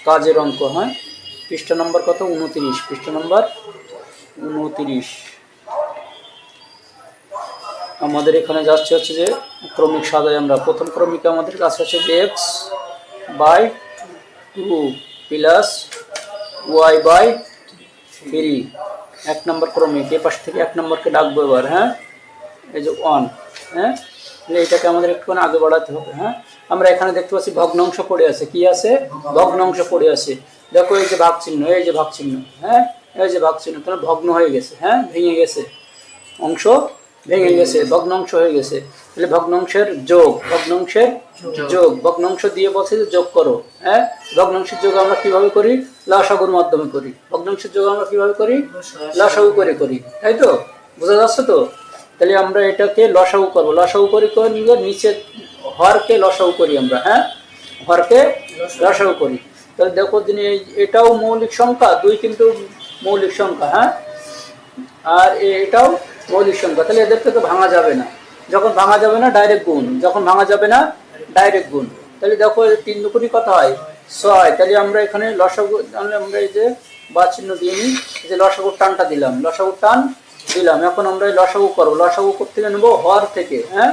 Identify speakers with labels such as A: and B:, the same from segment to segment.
A: কাজের অঙ্ক। হ্যাঁ, পৃষ্ঠা নম্বর কত? 29, পৃষ্ঠা নম্বর 29। আমাদের এখানে যাচ্ছে হচ্ছে যে ক্রমিক সাজাই আমরা। প্রথম ক্রমিকে আমাদের কাছে হচ্ছে x by 2 plus y by 3, 1 নম্বর ক্রমিক। এ পাশ থেকে 1 নম্বরকে ডাকবো এবার। হ্যাঁ, এই যে 1। হ্যাঁ, তাহলে এটাকে আমাদের একটুখানি আগে বাড়াতে হবে। হ্যাঁ, আমরা এখানে দেখতে পাচ্ছি ভগ্নাংশ পড়ে আছে। কি আছে? ভগ্নাংশ পড়ে আছে। দেখো এই যে ভাগ চিহ্ন, এই যে ভাগ চিহ্ন। হ্যাঁ, এই যে ভাগ চিহ্ন, তাহলে ভগ্ন হয়ে গেছে। হ্যাঁ, ভেঙে গেছে, অংশ ভেঙে গেছে, ভগ্নাংশ হয়ে গেছে। তাহলে ভগ্নাংশের যোগ, ভগ্নাংশের যোগ, ভগ্নাংশ দিয়ে বলছে যে যোগ করো। হ্যাঁ, ভগ্নাংশের যোগ আমরা কিভাবে করি? লসাগুর মাধ্যমে করি। ভগ্নাংশের যোগ আমরা কিভাবে করি? লসাগু করে করি, তাই তো? বোঝা যাচ্ছে তো? তাহলে আমরা এটাকে লসাগু করবো। লসাগু করি নিচে হরকে লসাগু করি আমরা। হ্যাঁ, হরকে লসাগু করি। তাহলে দেখো যিনি এটাও মৌলিক সংখ্যা, 2 কিন্তু মৌলিক সংখ্যা। হ্যাঁ, আর এটাও মৌলিক সংখ্যা। তাহলে এদেরকে তো ভাঙা যাবে না। যখন ভাঙা যাবে না ডাইরেক্ট গুণ, যখন ভাঙা যাবে না ডাইরেক্ট গুণ। তাহলে দেখো 3 দুগুণে কত হয়? 6। তাহলে আমরা এখানে লসাগু, আমরা এই যে বা চিহ্ন দিয়ে নিই, এই যে লসাগুর টানটা দিলাম, লসাগুর টান দিলাম। এখন আমরা এই লসাগু করবো। লসাগু করতে নেবো হর থেকে। হ্যাঁ,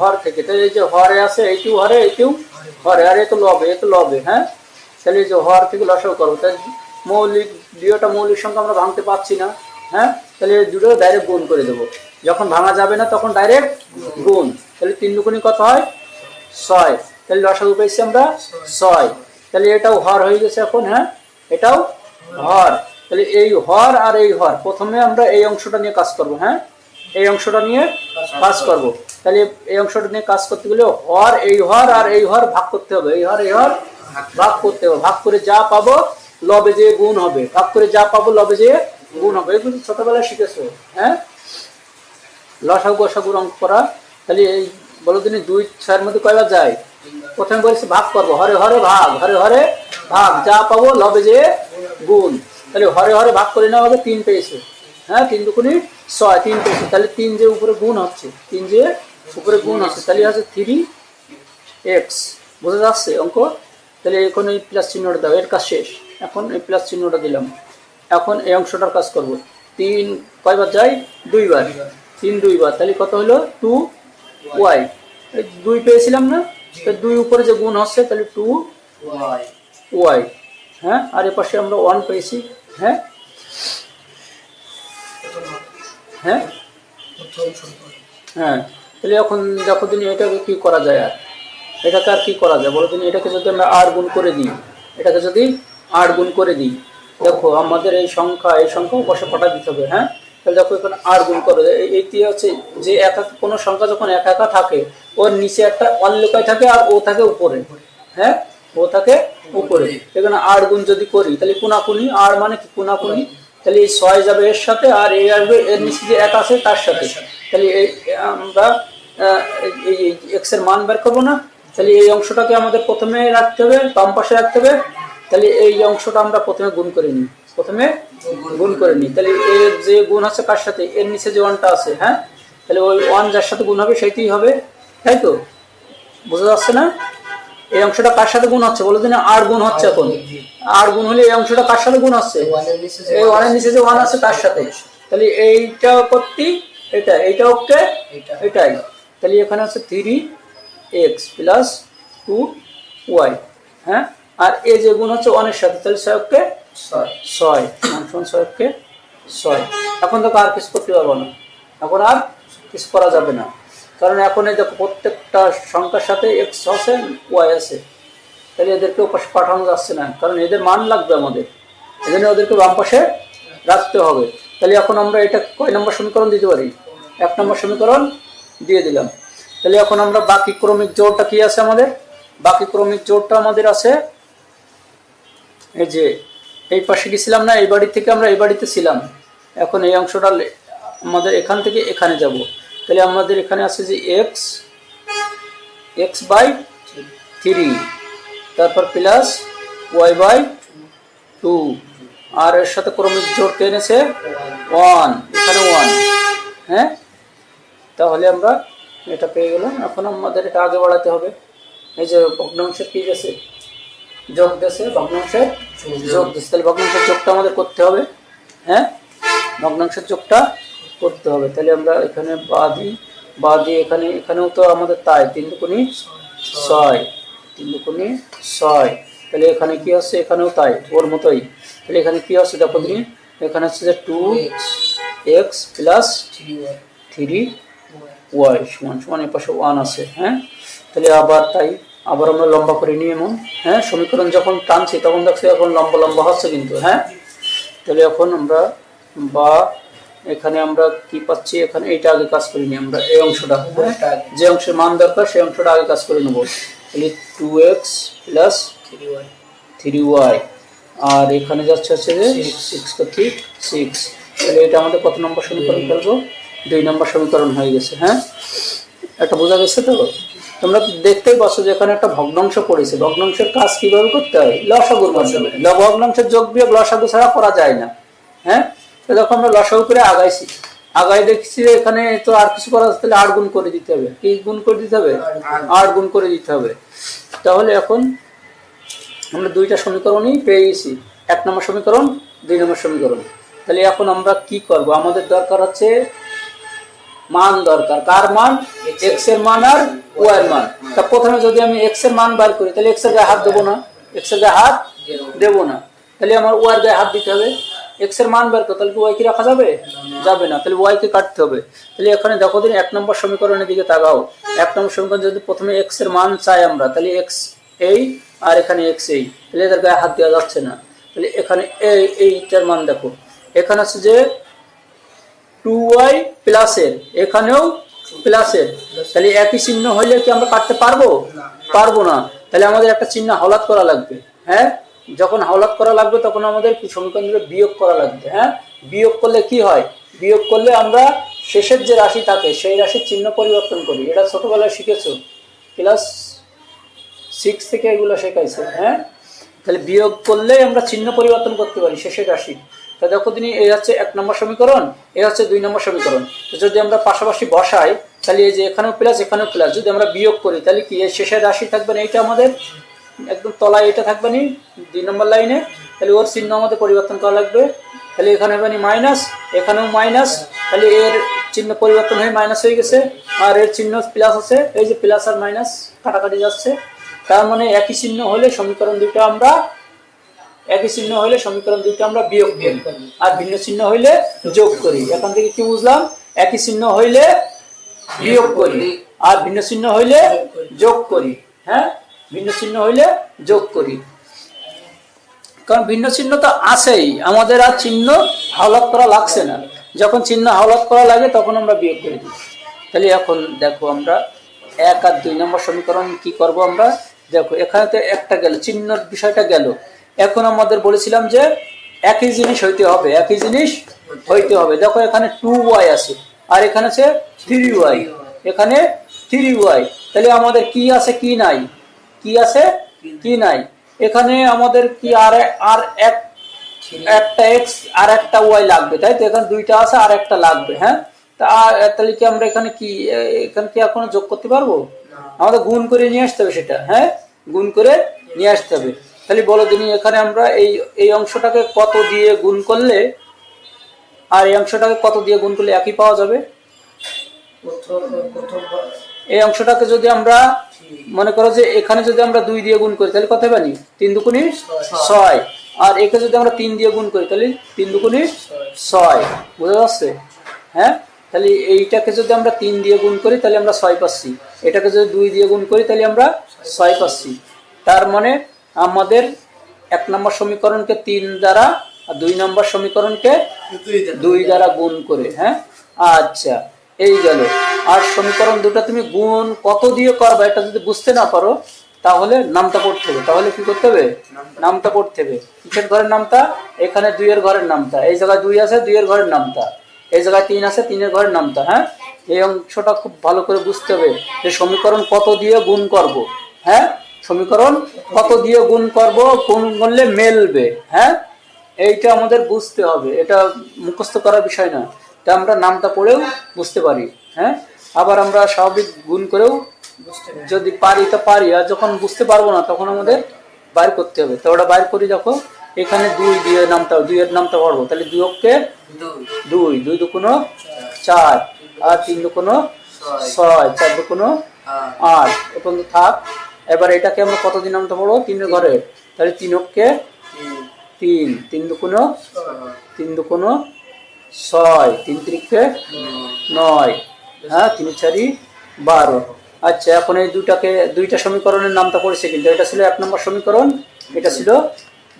A: হর থেকে। তাহলে এই যে হরে আছে, এইটিও হরে, এইটিও হরে, আর এ তো লবে, এ তো লবে। হ্যাঁ, তাহলে এই যে হর থেকে লসাগু করবো। তাই মৌলিক, দুইটা মৌলিক সংখ্যা আমরা ভাঙতে পারছি না। হ্যাঁ, তাহলে দুটো ডাইরেক্ট গুণ করে দেবো। যখন ভাঙা যাবে না তখন ডাইরেক্ট গুণ। তাহলে 3 দুগুণে কত হয়? 6। তাহলে লসাগু পেয়েছি আমরা 6। তাহলে এটাও হর হয়ে গেছে এখন। হ্যাঁ, এটাও হর। তাহলে এই হর আর এই হর, প্রথমে আমরা এই অংশটা নিয়ে কাজ করব। হ্যাঁ, এই অংশটা নিয়ে কাজ করব। তাহলে এই অংশটা নিয়ে কাজ করতে গেলে হর, এই হর আর এই হর ভাগ করতে হবে। এই হর, এই হর ভাগ করতে হবে। ভাগ করে যা পাবো লবে যে গুণ হবে। ভাগ করে যা পাবো লবে যে গুণ হবে। এগুলো ছোটবেলায় শিখেছো। হ্যাঁ, লসাগু গসাগুর অঙ্ক করা। তাহলে এই বলো দিনে 2 6 মধ্যে কয়বার যায়? প্রথমে বলেছি ভাগ করবো। হরে হরে ভাগ, হরে হরে ভাগ, যা পাবো লবে যে গুণ। তাহলে হরে হরে ভাগ করে নেওয়া হবে। 3 পেয়েছে। হ্যাঁ, 3 দুগুণে 6, 3 পেয়েছে। তাহলে 3 যে উপরে গুণ হচ্ছে, 3 যে উপরে গুণ হচ্ছে, তাহলে হচ্ছে 3x। বোঝা যাচ্ছে অঙ্ক? তাহলে এখন এই প্লাস চিহ্নটা দাও, এর কাজ শেষ। এখন এই প্লাস চিহ্নটা দিলাম। এখন এই অংশটার কাজ করব। 3 কয়বার যায়? 2 বার। 3 2 বার। তাহলে কত হলো? 2y। 2 পেয়েছিলাম না? 2 উপরে যে গুণ হচ্ছে, তাহলে 2y। হ্যাঁ, আর এর পাশে আমরা 1 পেয়েছি। হ্যাঁ, হ্যাঁ, হ্যাঁ। তাহলে এখন দেখো দিন এটাকে কি করা যায়। আর এটাকে আর কি করা যায় বলো দিন? এটাকে যদি আমরা 8 গুণ করে দিই, এটাকে যদি 8 গুণ করে দিই, দেখো আমাদের এই সংখ্যা বসে পাঠা দিতে হবে। হ্যাঁ, তাহলে দেখো এখানে 8 গুণ করে। এইটি হচ্ছে যে কোনো সংখ্যা যখন একা থাকে, ওর নিচে একটা অন লেখায় থাকে আর ও থাকে উপরে। হ্যাঁ, ও থাকে উপরে। এখানে 8 গুণ যদি করি, তাহলে কোনাকুনি, 8 মানে কি? কোনাকুনি। তাহলে এই 6 যাবে এর সাথে, আর এই আসবে এর নিচে যে 1 আছে তার সাথে। তাহলে এই আমরা এই এক্স এর মান বের করবো না? তাহলে এই অংশটাকে আমাদের প্রথমে রাখতে হবে, বাম পাশে রাখতে হবে। তাহলে এই অংশটা আমরা প্রথমে গুণ করে নিই, প্রথমে গুণ করে নিই। তাহলে এর যে গুণ আছে কার সাথে? এর নিচে যে 1টা আছে। হ্যাঁ, তাহলে ওই 1 যার সাথে গুণ হবে সেইটাই হবে, তাই তো? বোঝা যাচ্ছে না? এই অংশটা কার সাথে গুণ হচ্ছে বলো দিন? 8 গুণ হচ্ছে। এখন 8 গুণ হলে এই অংশটা কার সাথে গুণ হচ্ছে? এই 1 এর নিচে যে 1 আছে তার সাথে। তাহলে এইটা করতে এইটা ওকে, এটাই। তাহলে এখানে হচ্ছে 3x প্লাস 2y। হ্যাঁ, আর এই যে গুণ হচ্ছে 1 এর সাথে, তাহলে 6কে 6, 6কে 6। এখন তো আর কিছু করতে পারবো না, এখন আর কিছু করা যাবে না। কারণ এখন এই দেখো প্রত্যেকটা সংখ্যার সাথে x আছে, y আছে। তাহলে এদেরকে ওপাশে পাঠানো যাচ্ছে না, কারণ এদের মান লাগবে আমাদের। এজন্য ওদেরকে বাম পাশে রাখতে হবে। তাহলে এখন আমরা এটা কয় নম্বর সমীকরণ দিতে পারি? 1 নম্বর সমীকরণ দিয়ে দিলাম। তাহলে এখন আমরা বাকি ক্রমিক জোড়টা কি আছে আমাদের? বাকি ক্রমিক জোড়টা আমাদের আছে এই যে এই পাশে গেছিলাম না, এই বাড়ি থেকে আমরা এই বাড়িতে ছিলাম। এখন এই অংশটা আমাদের এখান থেকে এখানে যাব। তাহলে আমাদের এখানে আছে যে x বাই 3, তারপর প্লাস y বাই 2, আর এর সাথে ক্রমিক জোড় কে এনেছে 1, এখানে 1। হ্যাঁ, তাহলে আমরা এটা পেয়ে গেলাম। এখন আমাদের এটা আগে বাড়াতে হবে। এই যে ভগ্নাংশের কি আছে? যোগ দিয়েছে, ভগ্নাংশের যোগ দিয়েছে। তাহলে ভগ্নাংশের যোগটা আমাদের করতে হবে। হ্যাঁ, ভগ্নাংশের যোগটা করতে হবে। তাহলে আমরা এখানে বাদি এখানেও তো আমাদের তাই 3 দুগুণী 6, 3 দুগুণী 6। তাহলে এখানে কি আছে, এখানেও তাই ওর মতোই। তাহলে এখানে কি আছে দেখো তুমি, এখানে হচ্ছে যে 2x প্লাস 3y সমান সমান এর পাশে 1 আছে। হ্যাঁ, তাহলে আবার আমরা লম্বা করে নিয়ে এমন। হ্যাঁ, সমীকরণ যখন টানছি তখন দেখছি এখন লম্বা লম্বা হচ্ছে কিন্তু। হ্যাঁ, তাহলে এখন আমরা এখানে আমরা কি পাচ্ছি, এখানে এইটা আগে কাজ করে নিই আমরা, এই অংশটা। যে অংশের মান দরকার সেই অংশটা আগে কাজ করে নেবো। তাহলে 2x প্লাস 3y আর এখানে যাচ্ছে হচ্ছে যে 6। তাহলে এটা আমাদের কত নম্বর সমীকরণ ফেলবো? 2 নম্বর সমীকরণ হয়ে গেছে। হ্যাঁ, এটা বোঝা গেছে তো? তোমরা দেখতেই পাচ্ছ যে এখানে একটা ভগ্নাংশ পড়েছে। ভগ্নাংশের কাজ কিভাবে করতে হয়? লসাগুর মাধ্যমে। ভগ্নাংশের যোগ বিয়োগ লসাগু ছাড়া করা যায় না। হ্যাঁ, তো যখন আমরা লসাগু করে আগাই দেখছি এখানে তো আর কিছু করা, তাহলে 8 গুণ করে দিতে হবে। কি গুণ করে দিতে হবে? 8 গুণ করে দিতে হবে। তাহলে এখন আমরা 2টা সমীকরণই পেয়ে গেছি, 1 নম্বর সমীকরণ, 2 নম্বর সমীকরণ। তাহলে এখন আমরা কি করব? আমাদের দরকার হচ্ছে মান দরকার। কার মান? x এর মান আর y এর মান। তা প্রথমে যদি আমি x এর মান বার করি তাহলে x এর গায়ে হাত দেবো না, তাহলে আমার y এর গায়ে হাত দিতে হবে। x এর মান বার করতে তাহলে y কি রাখা যাবে? যাবে না, তাহলে y কে কাটতে হবে। তাহলে এখানে দেখো দিন 1 নম্বর সমীকরণের দিকে তাকাও। 1 নম্বর সমীকরণ যদি প্রথমে x এর মান চাই আমরা, তাহলে x এই আর এখানে x এই, তাহলে এদের গায়ে হাত দেওয়া যাচ্ছে না। তাহলে এখানে এইটার মান দেখো, এখানে আছে যে 2y প্লাসের, এখানেও প্লাসের, তাহলে একই চিহ্ন হইলে কি আমরা কাটতে পারবো না। তাহলে আমাদের একটা চিহ্ন হাওলাত করা লাগবে। হ্যাঁ, যখন হাওলাত করা লাগবে তখন আমাদের সমীকরণ থেকে বিয়োগ করা লাগবে। হ্যাঁ, বিয়োগ করলে কি হয়? বিয়োগ করলে আমরা শেষের যে রাশি থাকে সেই রাশির চিহ্ন পরিবর্তন করি। এটা ছোটবেলায় শিখেছো, ক্লাস 6 থেকে এগুলো শেখাইছে। হ্যাঁ, তাহলে বিয়োগ করলে আমরা চিহ্ন পরিবর্তন করতে পারি শেষের রাশি। তা দেখো তিনি এই হচ্ছে 1 নম্বর সমীকরণ, এই হচ্ছে 2 নম্বর সমীকরণ। যদি আমরা পাশাপাশি বসাই তাহলে এই যে এখানেও প্লাস এখানেও প্লাস, যদি আমরা বিয়োগ করি তাহলে কি এই শেষের রাশি থাকবে না, এইটা আমাদের একদম তলায় এটা থাকবে না 2 নম্বর লাইনে, তাহলে ওর চিহ্ন আমাদের পরিবর্তন করা লাগবে। তাহলে এখানে হবে মাইনাস, এখানেও মাইনাস, তাহলে এর চিহ্ন পরিবর্তন হয়ে মাইনাস হয়ে গেছে, আর এর চিহ্ন প্লাস আছে, এই যে প্লাস আর মাইনাস কাটাকাটি যাচ্ছে। তার মানে একই চিহ্ন হলে সমীকরণ দুটো আমরা বিয়োগ করি, আর ভিন্ন চিহ্ন হইলে যোগ করি। এখান থেকে কি বুঝলাম? একই চিহ্ন হইলে বিয়োগ করি আর ভিন্ন চিহ্ন হইলে যোগ করি। হ্যাঁ, ভিন্ন চিহ্ন হইলে যোগ করি, কারণ ভিন্ন চিহ্ন তো আছেই, আমাদের আর চিহ্ন হাওলাত করা লাগছে না। যখন চিহ্ন হাওলাত করা লাগে তখন আমরা বিয়োগ করে দিই। তাহলে এখন দেখো আমরা 1 আর 2 নম্বর সমীকরণ কি করব আমরা? দেখো এখানে তো একটা গেল, চিহ্নর বিষয়টা গেল। এখন আমাদের বলেছিলাম যে একই জিনিস হইতে হবে। দেখো এখানে 2y আছে আর এখানে আছে 3y, এখানে 3y। তাহলে আমাদের কি আছে কি নাই? এখানে আমাদের কি আর একটা x আর একটা y লাগবে, তাই তো? এখানে 2টা আছে আর একটা লাগবে। হ্যাঁ, তাহলে কি আমরা এখানে কি এখনো যোগ করতে পারবো? আমাদের গুণ করে নিয়ে আসতে হবে সেটা। হ্যাঁ, গুণ করে নিয়ে আসতে হবে। তাহলে বলো দিনই এখানে আমরা এই অংশটাকে কত দিয়ে গুণ করলে আর এই অংশটাকে কত দিয়ে গুণ করলে একই পাওয়া যাবে? এই অংশটাকে যদি আমরা মনে করো যে এখানে যদি আমরা 2 দিয়ে গুণ করি তাহলে কত পাবো? 3 দুগুণী 6, আর একে যদি আমরা 3 দিয়ে গুণ করি তাহলে 3 দুগুণী 6। বুঝা যাচ্ছে? হ্যাঁ, তাহলে এইটাকে যদি আমরা 3 দিয়ে গুণ করি তাহলে আমরা 6 পাচ্ছি, এটাকে যদি 2 দিয়ে গুণ করি তাহলে আমরা 6 পাচ্ছি। তার মানে আমাদের 1 নম্বর সমীকরণকে 3 দ্বারা আর 2 নম্বর সমীকরণকে 2 দ্বারা গুণ করে। হ্যাঁ, আচ্ছা, এই গেল। আর সমীকরণ দুটো তুমি গুণ কত দিয়ে করবে এটা যদি বুঝতে না পারো তাহলে নামটা পড়তে হবে। তাহলে কি করতে হবে? নামটা পড়তে হবে। কিসের ঘরের নামটা? এখানে 2 এর ঘরের নামটা, এই জায়গায় 2 আছে 2 এর ঘরের নামটা, এই জায়গায় 3 আছে 3 এর ঘরের নামটা। হ্যাঁ, এই অংশটা খুব ভালো করে বুঝতে হবে যে সমীকরণ কত দিয়ে গুণ করব। হ্যাঁ, সমীকরণ কত দিয়ে গুণ করব, কোন করলে মেলবে। হ্যাঁ, এইটা আমাদের বুঝতে হবে, এটা মুখস্থ করার বিষয় না। তা আমরা নামটা পড়েও বুঝতে পারি। হ্যাঁ, আবার আমরা স্বাভাবিক গুণ করেও যদি পারি তো পারি, আর যখন বুঝতে পারবো না তখন আমাদের বাইর করতে হবে। তো ওটা বাইর করি, দেখো এখানে 2 দিয়ে নামটা 2 এর নামটা পড়বো, তাহলে 2 অক্ষে 2, 2 দুগুণ 4, আর 3 দুগুণ 6, 4 দুগুণ 8, এ পর্যন্ত থাক। এবার এটাকে আমরা কতদিন নামটা পড়বো 3 এর ঘরে, তাহলে 3 অক্ষে 3, 3 দুগুণ 6, 3 তিরিকে 9, হ্যাঁ 3 4 12। আচ্ছা, এখন এই দুইটা সমীকরণের নামটা পড়েছে, কিন্তু এটা ছিল 1 নম্বর সমীকরণ, এটা ছিল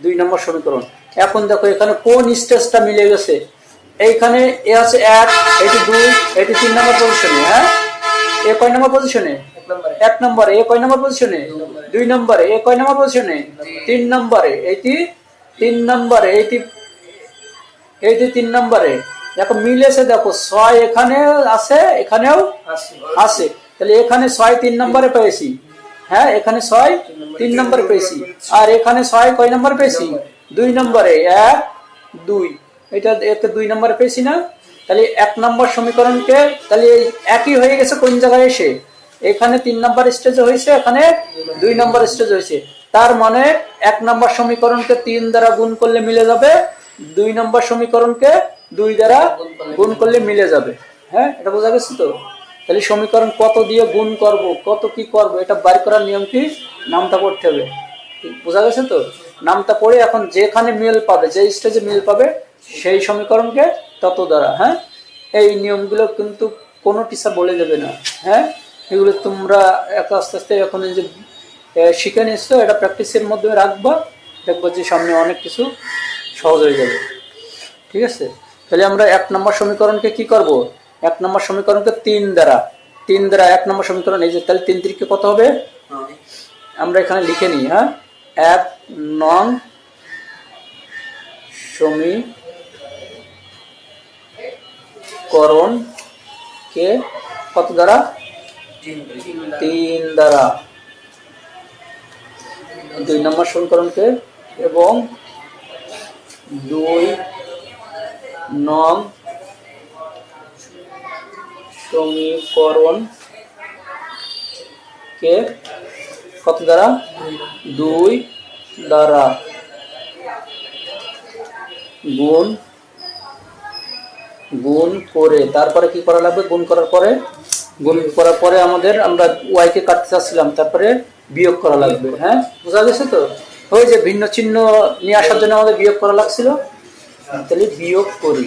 A: 2 নম্বর সমীকরণ। এখন দেখো এখানে কোন স্টেজটা মিলে গেছে, এইখানে এ আছে 1, এটি 2, এটি 3 নম্বর পজিশনে। হ্যাঁ, এ কয় নম্বর পজিশনে? 1 নম্বরে। এ কয় নম্বর পজিশনে? 2 নম্বরে। এ কয় নম্বর পজিশনে? 3 নম্বরে। এইটি 3 নম্বরে, এইটি 3 নম্বরে। দেখো মিলেছে, দেখো 6 এখানে আছে, এখানেও আছে, তাহলে এখানে 6 3 নম্বরে পেয়েছি। হ্যাঁ, এখানে 6 3 নম্বরে পেয়েছি, আর এখানে 6 কয় নম্বরে পেয়েছি? 2 নম্বরে। 1 2, এটা 2 নম্বরে পেয়েছি না? তাহলে 1 নম্বর সমীকরণকে তাহলে একই হয়ে গেছে কোন জায়গায় এসে, এখানে 3 নম্বর স্টেজে হয়েছে, এখানে 2 নম্বর স্টেজ হয়েছে। তার মানে 1 নম্বর সমীকরণকে 3 দ্বারা গুণ করলে মিলে যাবে, 2 নম্বর সমীকরণকে 2 দ্বারা গুণ করলে মিলে যাবে। হ্যাঁ, এটা বোঝা গেছে তো? তাহলে সমীকরণ কত দিয়ে গুণ করব, কত কি করব, এটা বাইর করার নিয়ম কি? নামটা পড়তে হবে। বোঝা গেছে তো? নামটা পড়ে এখন যেখানে মিল পাবে, যে স্টেজে মিল পাবে, সেই সমীকরণকে তত দ্বারা। হ্যাঁ, এই নিয়মগুলো কিন্তু কোনো টিচার বলে দেবে না। হ্যাঁ, এগুলো তোমরা আস্তে আস্তে এখন এই যে শিখে নিচ্ছো, এটা প্র্যাকটিসের মধ্যে রাখবা, দেখবো যে সামনে অনেক কিছু সহজ হয়ে যাবে। ঠিক আছে? তাহলে আমরা 1 নম্বর সমীকরণকে কি করব? 1 নম্বর সমীকরণকে 3 দ্বারা 1 নম্বর সমীকরণ, এই যে তাহলে 3 তিরিকে কত হবে? আমরা এখানে লিখে নিই। হ্যাঁ, 1 নং সমীকরণকে কত দ্বারা? 3 দ্বারা। 2 নম্বর সমীকরণকে এবং 2 নং সমীকরণকে কত দ্বারা? 2 দ্বারা গুণ করে, তারপরে কি করা লাগবে? গুণ করার পরে আমরা y কে কাটতে চাচ্ছিলাম, তারপরে বিয়োগ করা লাগবে। হ্যাঁ, বোঝা গেছে তো? ওই যে ভিন্ন চিহ্ন নিয়ে আসার জন্য আমাদের বিয়োগ করা লাগছিল, তাহলে বিয়োগ করি,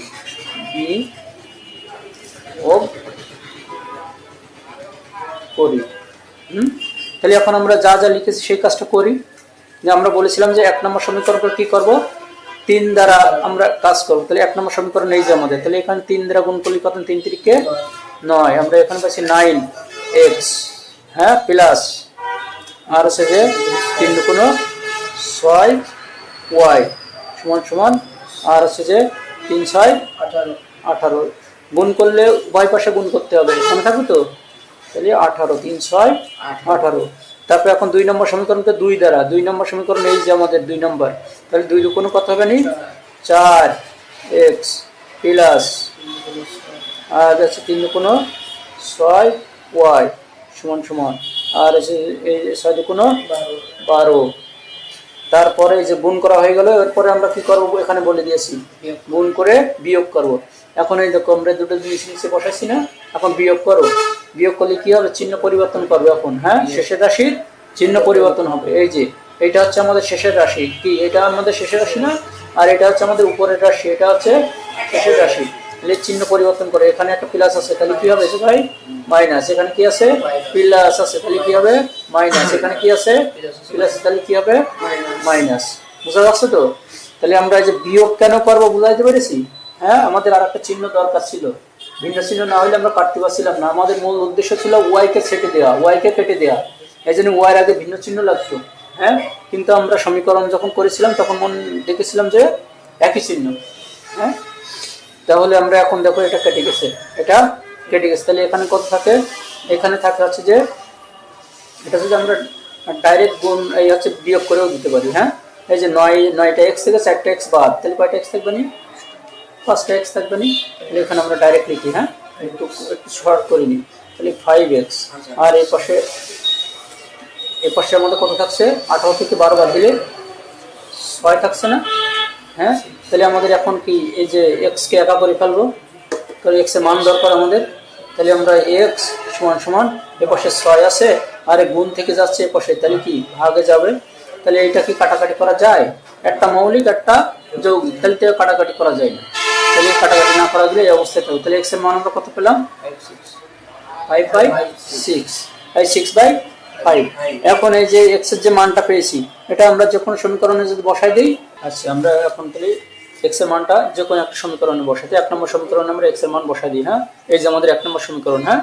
A: তাহলে এখন আমরা যা যা লিখেছি সেই কাজটা করি। যে আমরা বলেছিলাম যে 1 নম্বর সমীকরণকে কি করব? 3 দ্বারা আমরা কাজ করব। তাহলে 1 নম্বর সমীকরণ এই যে আমাদের, তাহলে এখানে 3 দ্বারা গুণ করলে কত? 3 তিরিকে 9, আমরা এখানে পাচ্ছি 9x। হ্যাঁ, প্লাস আর আছে যে 3 দুগুণ 6y সমান সমান, আর আছে যে 3 6 18। গুণ করলে উভয় পাশে গুণ করতে হবে, মনে থাকবে তো? তাহলে 18, 3 6 18। তারপর এখন 2 নম্বর সমীকরণকে 2 দ্বারা, 2 নম্বর সমীকরণ এই যে আমাদের 2 নম্বর, তাহলে 2 দুগুণ কত হবে? 4x প্লাস আর আছে 3 দুগুণ 6y সমান সমান, আর আছে এই 6 দুগুণ 12। তারপরে এই যে গুণ করা হয়ে গেল, এরপরে আমরা কি করব? এখানে বলে দিয়েছি গুণ করে বিয়োগ করব। এখন এই দেখো আমরা দুটো জিনিস নিচে বসাইছি না, এখন বিয়োগ করো। বিয়োগ করলে কি হবে? চিহ্ন পরিবর্তন করবে এখন। হ্যাঁ, শেষের রাশির চিহ্ন পরিবর্তন হবে। এই যে এটা হচ্ছে আমাদের শেষের রাশি, কি এটা আমাদের শেষের রাশি না? আর এটা হচ্ছে আমাদের উপরের রাশি, এটা হচ্ছে শেষের রাশি। তাহলে চিহ্ন পরিবর্তন করে, এখানে একটা প্লাস আছে, তাহলে কি হবে ভাই? মাইনাস। এখানে কি আছে? প্লাস আছে, তাহলে কি হবে? মাইনাস। এখানে কি আছে? প্লাস, তাহলে কি হবে? মাইনাস। বুঝা যাচ্ছে তো? তাহলে আমরা এই যে বিয়োগ কেন করবো বুঝাইতে পেরেছি? হ্যাঁ, আমাদের আর একটা চিহ্ন দরকার ছিল, ভিন্ন চিহ্ন না হলে আমরা কাটতে পারছিলাম না। আমাদের মূল উদ্দেশ্য ছিল ওয়াই কে কেটে দেওয়া, এই জন্য ওয়াইয়ের আগে ভিন্ন চিহ্ন লাগতো। হ্যাঁ, কিন্তু আমরা সমীকরণ যখন করেছিলাম তখন দেখেছিলাম যে একই চিহ্ন। হ্যাঁ, তাহলে আমরা এখন দেখো এটা কেটে গেছে, তাহলে এখানে কত থাকে? এখানে থাকে হচ্ছে যে এটা যদি আমরা ডাইরেক্ট গুণ এই হচ্ছে বিয়োগ করেও দিতে পারি। হ্যাঁ, এই যে 9টা x থেকে 4টা x বাদ, তাহলে কয়টা x থাকবে? 5টা x থাকবে। তাহলে এখানে আমরা ডাইরেক্ট লিখি। হ্যাঁ, একটু শর্ট করে নিই, তাহলে 5x, আর এই পাশে এ পাশের মধ্যে কত থাকছে 18 থেকে 12 বাদ দিলে 6 থাকছে না? হ্যাঁ, তাহলে আমাদের এখন কি এই যে x কে একা করে ফেলবো, তাহলে x এর মান দরকার আমাদের। তাহলে আমরা x সমান সমান এ পাশে 6 আছে আর গুণ থেকে যাচ্ছে এ পাশে, তাহলে কি ভাগে যাবে। তাহলে এটা কি কাটাকাটি করা যায়? একটা মৌলিক একটা যৌগিক, তাহলে তো কাটাকাটি করা যায় না। তাহলে কাটাকাটি না করা গেলে এই অবস্থায় থাকবে। তাহলে x এর মান আমরা কত পেলাম? 5/6, 6/5। এখন এই যে x এর যে মানটা পেয়েছি, এটা আমরা যে কোনো সমীকরণে যদি বসাই দিই, আচ্ছা আমরা এখন তাহলে x এর মানটা যে কোনো একটা সমীকরণে বসাই দিই। 1 নম্বর সমীকরণে আমরা x এর মান বসাই দিই। হ্যাঁ, এই যে আমাদের 1 নম্বর সমীকরণ। হ্যাঁ,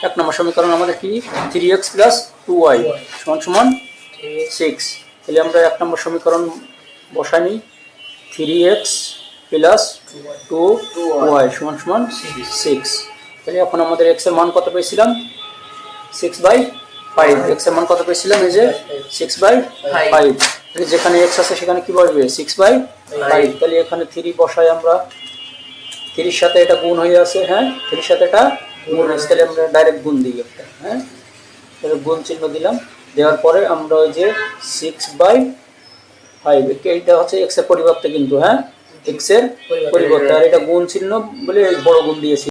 A: 1 নম্বর সমীকরণ আমাদের কি 3x + 2y = 6। তাহলে আমরা 1 নম্বর সমীকরণ বসাই নিই, 3x + 2y = 6। তাহলে এখন আমাদের x এর মান কত পেয়েছিলাম? 6/5। x এর মান কত পেয়েছিলাম? এই যে 6/5। তাহলে যেখানে x আছে সেখানে কি বসবে? 6/5। তাহলে এখানে 3 বসাই আমরা, 3 এর সাথে এটা গুণ হয়ে আছে। হ্যাঁ, 3 এর সাথে এটা গুণ আছে, তাহলে আমরা ডাইরেক্ট গুণ দিই একটা। হ্যাঁ, তাহলে গুণ চিহ্ন দিলাম, দেওয়ার পরে আমরা ওই যে 6/5, এটা হচ্ছে x এর পরিবর্তে কিন্তু, হ্যাঁ x এর পরিবর্তে, আর এটা গুণ চিহ্ন বলে বড় গুণ দিয়েছি।